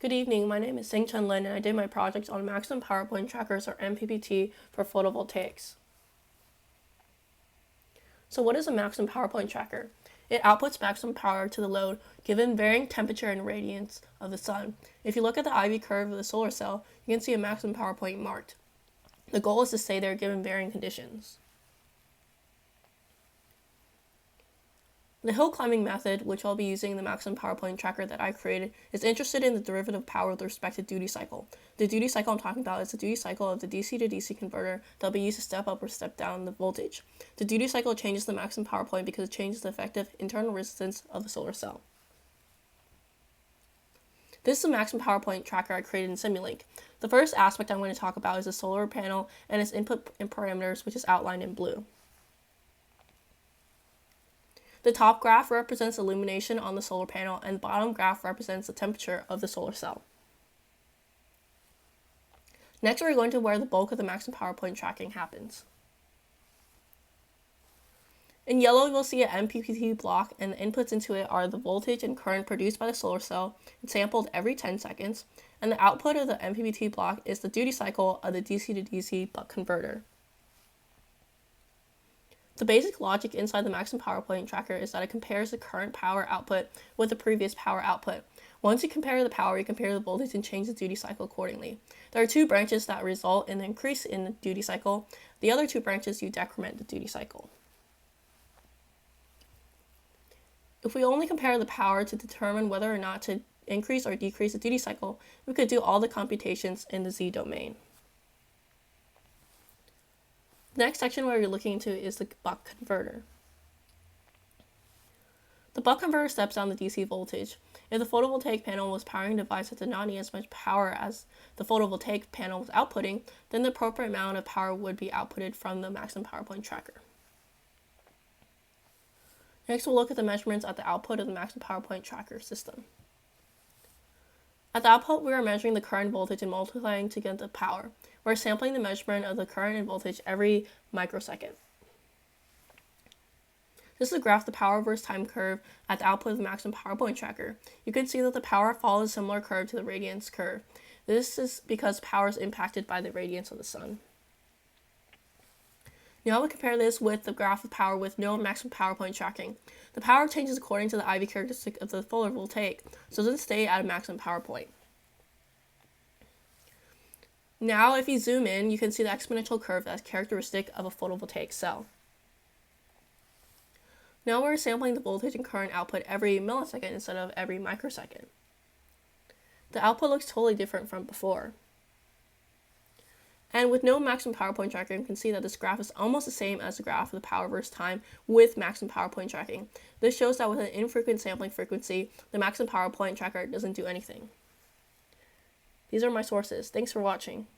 Good evening, my name is Hsing and I did my project on maximum power point trackers or MPPT for photovoltaics. So what is a maximum power point tracker? It outputs maximum power to the load given varying temperature and radiance of the sun. If you look at the IV curve of the solar cell, you can see a maximum power point marked. The goal is to stay there given varying conditions. The hill climbing method, which I'll be using the maximum power point tracker that I created, is interested in the derivative power with respect to duty cycle. The duty cycle I'm talking about is the duty cycle of the DC to DC converter that will be used to step up or step down the voltage. The duty cycle changes the maximum power point because it changes the effective internal resistance of the solar cell. This is the maximum power point tracker I created in Simulink. The first aspect I'm going to talk about is the solar panel and its input and parameters, which is outlined in blue. The top graph represents illumination on the solar panel and the bottom graph represents the temperature of the solar cell. Next, we're going to where the bulk of the maximum power point tracking happens. In yellow, you'll see an MPPT block, and the inputs into it are the voltage and current produced by the solar cell, it's sampled every 10 seconds, and the output of the MPPT block is the duty cycle of the DC to DC buck converter. The basic logic inside the maximum power point tracker is that it compares the current power output with the previous power output. Once you compare the power, you compare the voltage and change the duty cycle accordingly. There are two branches that result in an increase in the duty cycle. The other two branches, you decrement the duty cycle. If we only compare the power to determine whether or not to increase or decrease the duty cycle, we could do all the computations in the Z domain. The next section where you're looking into is the buck converter. The buck converter steps down the DC voltage. If the photovoltaic panel was powering a device that did not need as much power as the photovoltaic panel was outputting, then the appropriate amount of power would be outputted from the maximum power point tracker. Next, we'll look at the measurements at the output of the maximum power point tracker system. At the output, we are measuring the current voltage and multiplying to get the power. We're sampling the measurement of the current and voltage every microsecond. This is a graph of the power versus time curve at the output of the maximum power point tracker. You can see that the power follows a similar curve to the radiance curve. This is because power is impacted by the radiance of the sun. Now we'll compare this with the graph of power with no maximum power point tracking. The power changes according to the IV characteristic of the photovoltaic, so it doesn't stay at a maximum power point. Now, if you zoom in, you can see the exponential curve that's characteristic of a photovoltaic cell. Now we're sampling the voltage and current output every millisecond instead of every microsecond. The output looks totally different from before. And with no maximum power point tracking, you can see that this graph is almost the same as the graph of the power versus time with maximum power point tracking. This shows that with an infrequent sampling frequency, the maximum power point tracker doesn't do anything. These are my sources. Thanks for watching.